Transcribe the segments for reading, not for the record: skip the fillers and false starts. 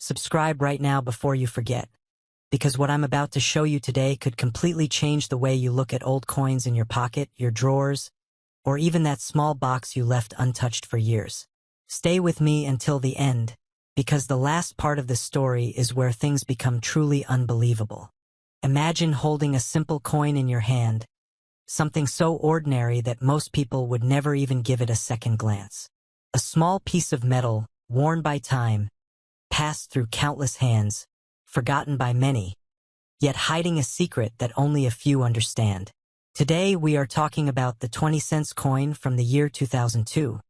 Subscribe right now before you forget, because what I'm about to show you today could completely change the way you look at old coins in your pocket, your drawers, or even that small box you left untouched for years. Stay with me until the end, because the last part of the story is where things become truly unbelievable. Imagine holding a simple coin in your hand, something so ordinary that most people would never even give it a second glance. A small piece of metal, worn by time, passed through countless hands, forgotten by many, yet hiding a secret that only a few understand. Today we are talking about the 20-cent coin from the year 2002,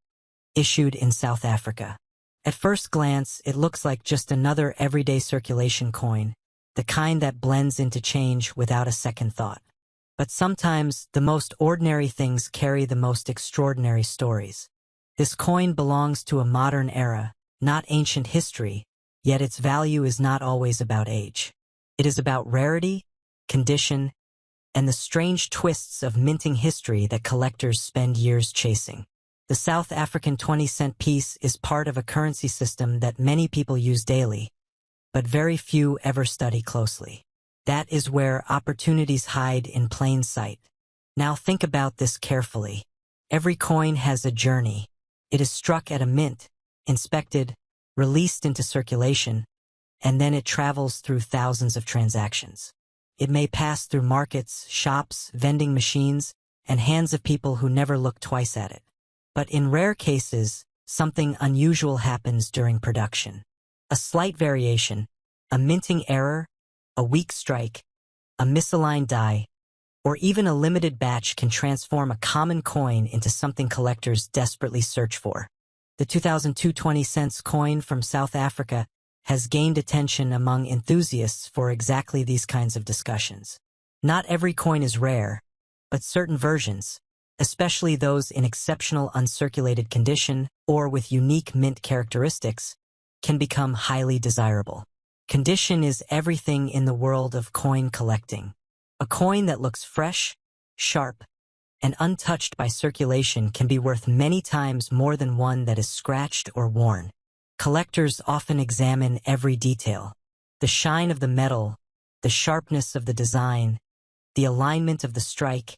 issued in South Africa. At first glance, it looks like just another everyday circulation coin, the kind that blends into change without a second thought. But sometimes, the most ordinary things carry the most extraordinary stories. This coin belongs to a modern era, not ancient history, yet its value is not always about age. It is about rarity, condition, and the strange twists of minting history that collectors spend years chasing. The South African 20-cent piece is part of a currency system that many people use daily, but very few ever study closely. That is where opportunities hide in plain sight. Now think about this carefully. Every coin has a journey. It is struck at a mint, inspected, released into circulation, and then it travels through thousands of transactions. It may pass through markets, shops, vending machines, and hands of people who never look twice at it. But in rare cases, something unusual happens during production. A slight variation, a minting error, a weak strike, a misaligned die, or even a limited batch can transform a common coin into something collectors desperately search for. The 2002 20-cent coin from South Africa has gained attention among enthusiasts for exactly these kinds of discussions. Not every coin is rare, but certain versions, especially those in exceptional uncirculated condition or with unique mint characteristics, can become highly desirable. Condition is everything in the world of coin collecting. A coin that looks fresh, sharp, and untouched by circulation can be worth many times more than one that is scratched or worn. Collectors often examine every detail: the shine of the metal, the sharpness of the design, the alignment of the strike.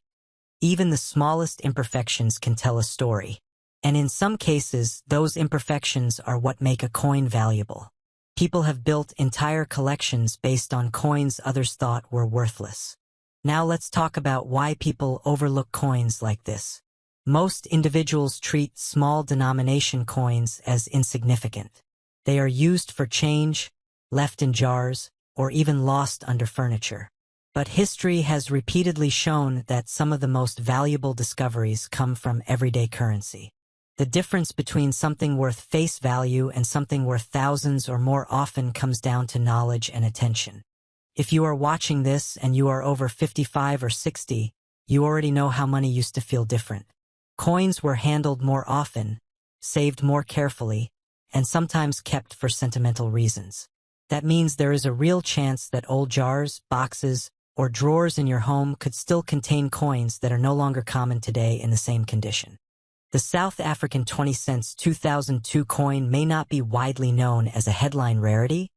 Even the smallest imperfections can tell a story. And in some cases, those imperfections are what make a coin valuable. People have built entire collections based on coins others thought were worthless. Now let's talk about why people overlook coins like this. Most individuals treat small denomination coins as insignificant. They are used for change, left in jars, or even lost under furniture. But history has repeatedly shown that some of the most valuable discoveries come from everyday currency. The difference between something worth face value and something worth thousands or more often comes down to knowledge and attention. If you are watching this and you are over 55 or 60, you already know how money used to feel different. Coins were handled more often, saved more carefully, and sometimes kept for sentimental reasons. That means there is a real chance that old jars, boxes, or drawers in your home could still contain coins that are no longer common today in the same condition. The South African 20-cent 2002 coin may not be widely known as a headline rarity,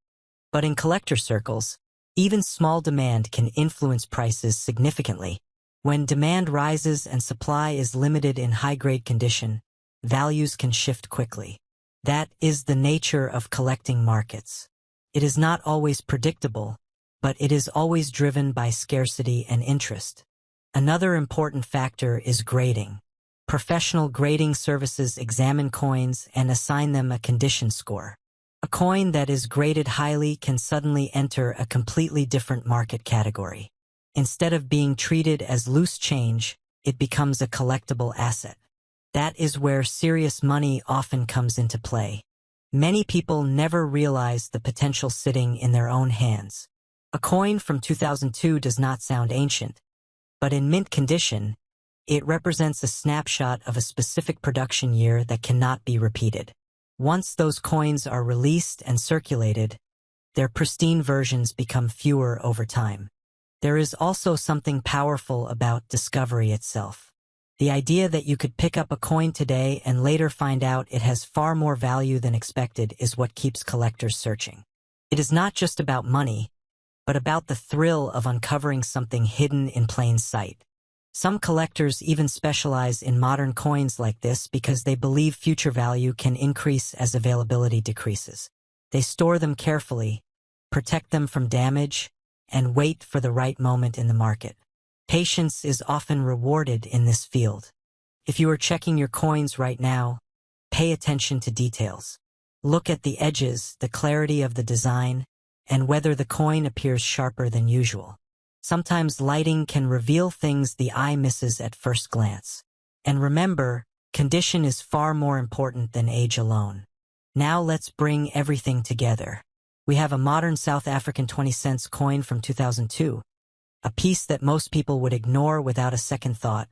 but in collector circles, even small demand can influence prices significantly. When demand rises and supply is limited in high-grade condition, values can shift quickly. That is the nature of collecting markets. It is not always predictable, but it is always driven by scarcity and interest. Another important factor is grading. Professional grading services examine coins and assign them a condition score. A coin that is graded highly can suddenly enter a completely different market category. Instead of being treated as loose change, it becomes a collectible asset. That is where serious money often comes into play. Many people never realize the potential sitting in their own hands. A coin from 2002 does not sound ancient, but in mint condition, it represents a snapshot of a specific production year that cannot be repeated. Once those coins are released and circulated, their pristine versions become fewer over time. There is also something powerful about discovery itself. The idea that you could pick up a coin today and later find out it has far more value than expected is what keeps collectors searching. It is not just about money, but about the thrill of uncovering something hidden in plain sight. Some collectors even specialize in modern coins like this because they believe future value can increase as availability decreases. They store them carefully, protect them from damage, and wait for the right moment in the market. Patience is often rewarded in this field. If you are checking your coins right now, pay attention to details. Look at the edges, the clarity of the design, and whether the coin appears sharper than usual. Sometimes lighting can reveal things the eye misses at first glance. And remember, condition is far more important than age alone. Now let's bring everything together. We have a modern South African 20-cent coin from 2002, a piece that most people would ignore without a second thought.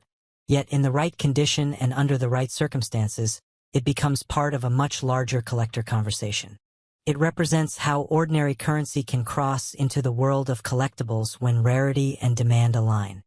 Yet in the right condition and under the right circumstances, it becomes part of a much larger collector conversation. It represents how ordinary currency can cross into the world of collectibles when rarity and demand align.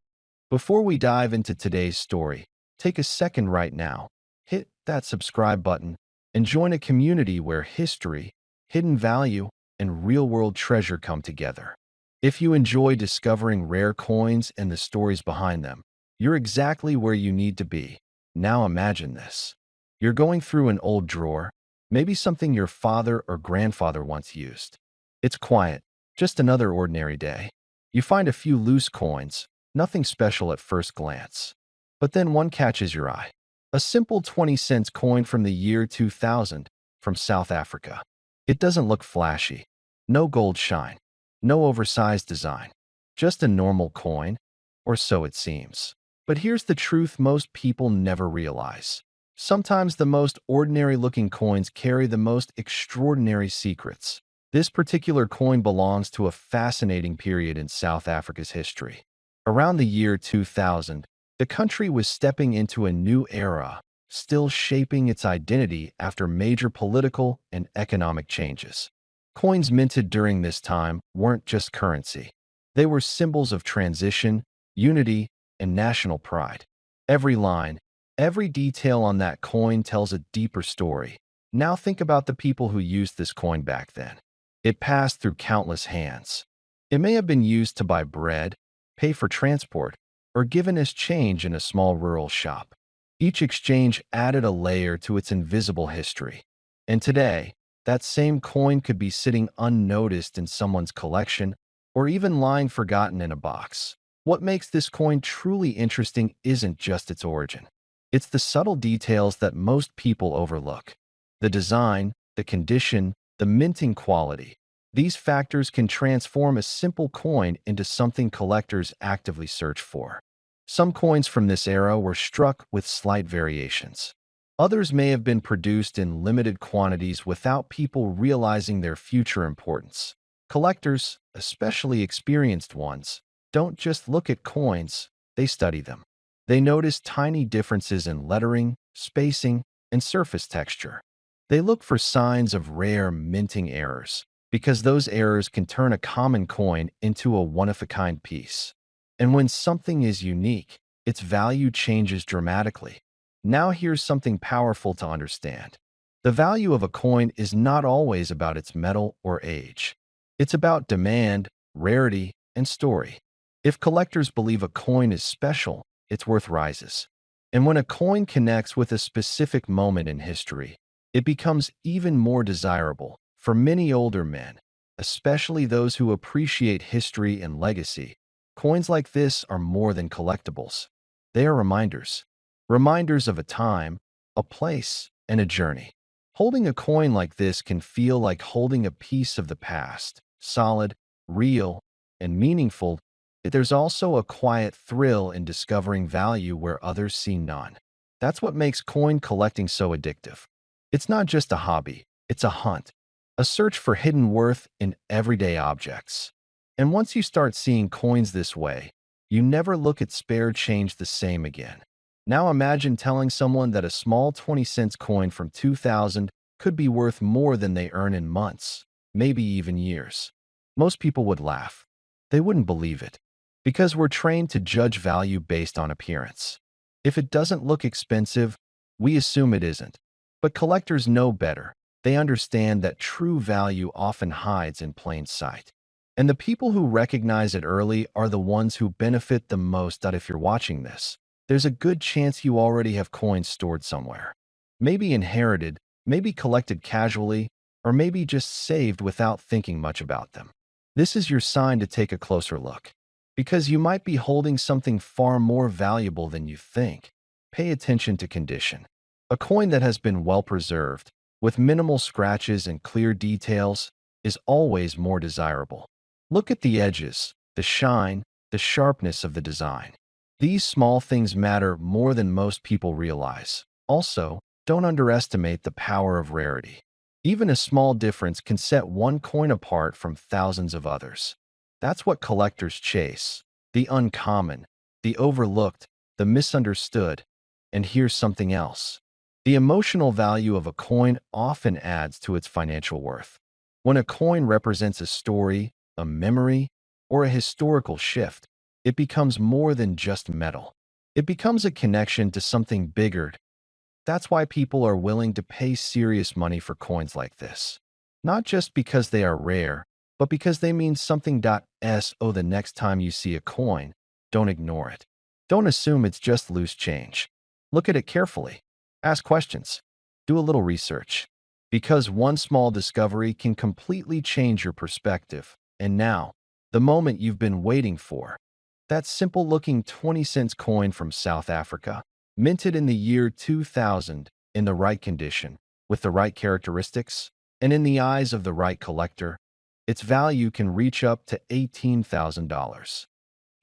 Before we dive into today's story, take a second right now, hit that subscribe button, and join a community where history, hidden value, and real-world treasure come together. If you enjoy discovering rare coins and the stories behind them, you're exactly where you need to be. Now imagine this. You're going through an old drawer, maybe something your father or grandfather once used. It's quiet, just another ordinary day. You find a few loose coins, nothing special at first glance. But then one catches your eye. A simple 20-cent coin from the year 2000 from South Africa. It doesn't look flashy. No gold shine. No oversized design. Just a normal coin, or so it seems. But here's the truth most people never realize. Sometimes the most ordinary-looking coins carry the most extraordinary secrets. This particular coin belongs to a fascinating period in South Africa's history. Around the year 2000, the country was stepping into a new era, still shaping its identity after major political and economic changes. Coins minted during this time weren't just currency. They were symbols of transition, unity, and national pride. Every line, every detail on that coin tells a deeper story. Now think about the people who used this coin back then. It passed through countless hands. It may have been used to buy bread, pay for transport, or given as change in a small rural shop. Each exchange added a layer to its invisible history. And today, that same coin could be sitting unnoticed in someone's collection or even lying forgotten in a box. What makes this coin truly interesting isn't just its origin. It's the subtle details that most people overlook. The design, the condition, the minting quality. These factors can transform a simple coin into something collectors actively search for. Some coins from this era were struck with slight variations. Others may have been produced in limited quantities without people realizing their future importance. Collectors, especially experienced ones, don't just look at coins, they study them. They notice tiny differences in lettering, spacing, and surface texture. They look for signs of rare minting errors, because those errors can turn a common coin into a one-of-a-kind piece. And when something is unique, its value changes dramatically. Now here's something powerful to understand. The value of a coin is not always about its metal or age. It's about demand, rarity, and story. If collectors believe a coin is special, its worth rises. And when a coin connects with a specific moment in history, it becomes even more desirable. For many older men, especially those who appreciate history and legacy, coins like this are more than collectibles. They are reminders. Reminders of a time, a place, and a journey. Holding a coin like this can feel like holding a piece of the past, solid, real, and meaningful. There's also a quiet thrill in discovering value where others see none. That's what makes coin collecting so addictive. It's not just a hobby, it's a hunt. A search for hidden worth in everyday objects. And once you start seeing coins this way, you never look at spare change the same again. Now imagine telling someone that a small 20-cent coin from 2000 could be worth more than they earn in months, maybe even years. Most people would laugh. They wouldn't believe it. Because we're trained to judge value based on appearance. If it doesn't look expensive, we assume it isn't. But collectors know better. They understand that true value often hides in plain sight. And the people who recognize it early are the ones who benefit the most. If you're watching this, there's a good chance you already have coins stored somewhere. Maybe inherited, maybe collected casually, or maybe just saved without thinking much about them. This is your sign to take a closer look, because you might be holding something far more valuable than you think. Pay attention to condition. A coin that has been well preserved, with minimal scratches and clear details, is always more desirable. Look at the edges, the shine, the sharpness of the design. These small things matter more than most people realize. Also, don't underestimate the power of rarity. Even a small difference can set one coin apart from thousands of others. That's what collectors chase: the uncommon, the overlooked, the misunderstood. And here's something else. The emotional value of a coin often adds to its financial worth. When a coin represents a story, a memory, or a historical shift, it becomes more than just metal. It becomes a connection to something bigger. That's why people are willing to pay serious money for coins like this. Not just because they are rare, but because they mean something. So the next time you see a coin, don't ignore it. Don't assume it's just loose change. Look at it carefully. Ask questions. Do a little research. Because one small discovery can completely change your perspective. And now, the moment you've been waiting for. That simple-looking 20-cent coin from South Africa, minted in the year 2000, in the right condition, with the right characteristics, and in the eyes of the right collector, its value can reach up to $18,000.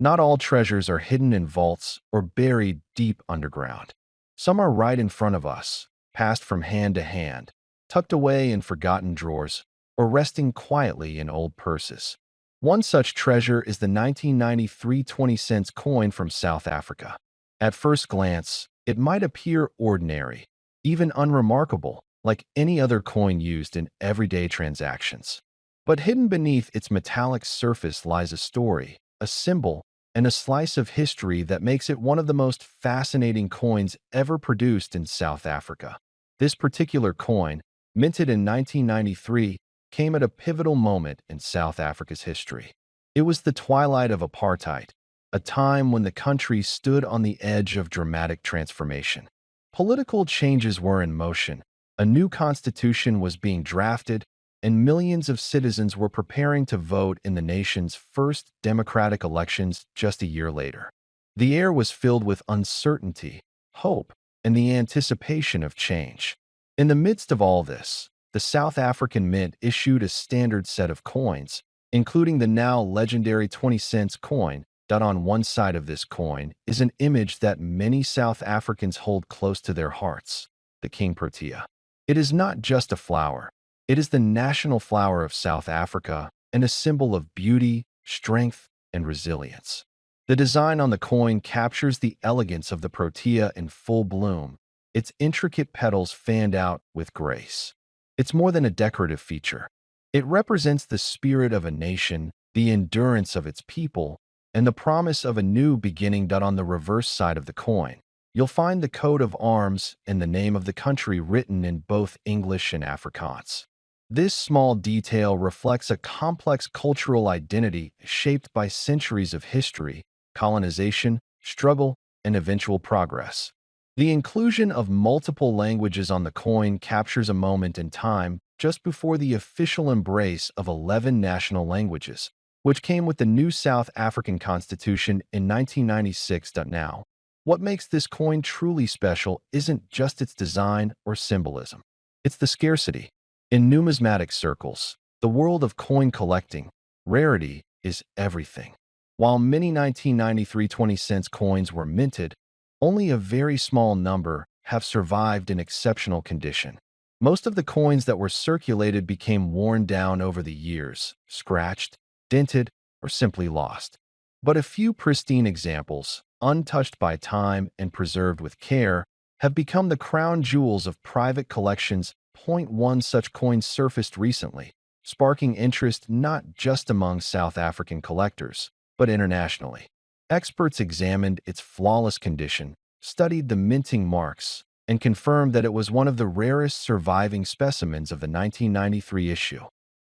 Not all treasures are hidden in vaults or buried deep underground. Some are right in front of us, passed from hand to hand, tucked away in forgotten drawers, or resting quietly in old purses. One such treasure is the 1993 20-cent coin from South Africa. At first glance, it might appear ordinary, even unremarkable, like any other coin used in everyday transactions. But hidden beneath its metallic surface lies a story, a symbol, and a slice of history that makes it one of the most fascinating coins ever produced in South Africa. This particular coin, minted in 1993, came at a pivotal moment in South Africa's history. It was the twilight of apartheid, a time when the country stood on the edge of dramatic transformation. Political changes were in motion, a new constitution was being drafted, and millions of citizens were preparing to vote in the nation's first democratic elections just a year later. The air was filled with uncertainty, hope, and the anticipation of change. In the midst of all this, the South African Mint issued a standard set of coins, including the now legendary 20-cent coin. On one side of this coin is an image that many South Africans hold close to their hearts: the King Protea. It is not just a flower. It is the national flower of South Africa and a symbol of beauty, strength, and resilience. The design on the coin captures the elegance of the protea in full bloom, its intricate petals fanned out with grace. It's more than a decorative feature. It represents the spirit of a nation, the endurance of its people, and the promise of a new beginning. On the reverse side of the coin, you'll find the coat of arms and the name of the country written in both English and Afrikaans. This small detail reflects a complex cultural identity shaped by centuries of history, colonization, struggle, and eventual progress. The inclusion of multiple languages on the coin captures a moment in time just before the official embrace of 11 national languages, which came with the new South African Constitution in 1996. Now, what makes this coin truly special isn't just its design or symbolism. It's the scarcity. In numismatic circles, the world of coin collecting, rarity is everything. While many 1993 20-cent coins were minted, only a very small number have survived in exceptional condition. Most of the coins that were circulated became worn down over the years, scratched, dented, or simply lost. But a few pristine examples, untouched by time and preserved with care, have become the crown jewels of private collections. One such coin surfaced recently, sparking interest not just among South African collectors, but internationally. Experts examined its flawless condition, studied the minting marks, and confirmed that it was one of the rarest surviving specimens of the 1993 issue.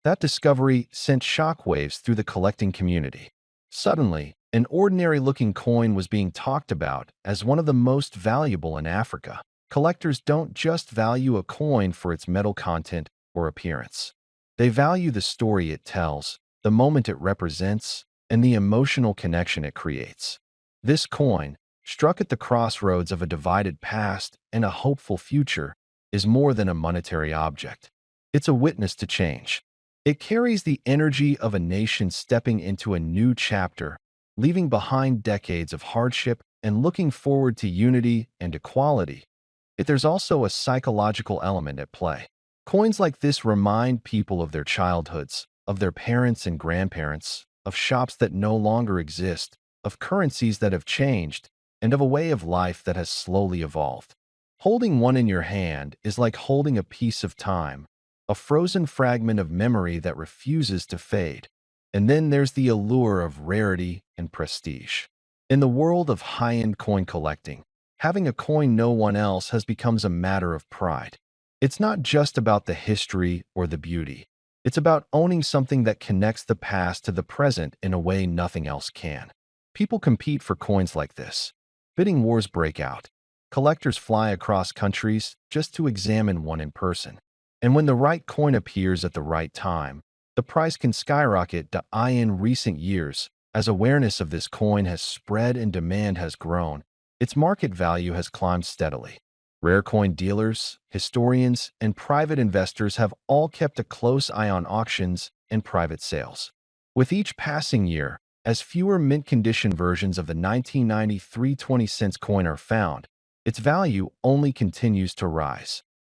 That discovery sent shockwaves through the collecting community. Suddenly, an ordinary-looking coin was being talked about as one of the most valuable in Africa. Collectors don't just value a coin for its metal content or appearance. They value the story it tells, the moment it represents, and the emotional connection it creates. This coin, struck at the crossroads of a divided past and a hopeful future, is more than a monetary object. It's a witness to change. It carries the energy of a nation stepping into a new chapter, leaving behind decades of hardship and looking forward to unity and equality. Yet there's also a psychological element at play. Coins like this remind people of their childhoods, of their parents and grandparents, of shops that no longer exist, of currencies that have changed, and of a way of life that has slowly evolved. Holding one in your hand is like holding a piece of time, a frozen fragment of memory that refuses to fade. And then there's the allure of rarity and prestige. In the world of high-end coin collecting, having a coin no one else has become a matter of pride. It's not just about the history or the beauty. It's about owning something that connects the past to the present in a way nothing else can. People compete for coins like this. Bidding wars break out. Collectors fly across countries just to examine one in person. And when the right coin appears at the right time, the price can skyrocket. In recent years, as awareness of this coin has spread and demand has grown, its market value has climbed steadily. Rare coin dealers, historians, and private investors have all kept a close eye on auctions and private sales. With each passing year, as fewer mint-condition versions of the 1993 20-cent coin are found, its value only continues to rise.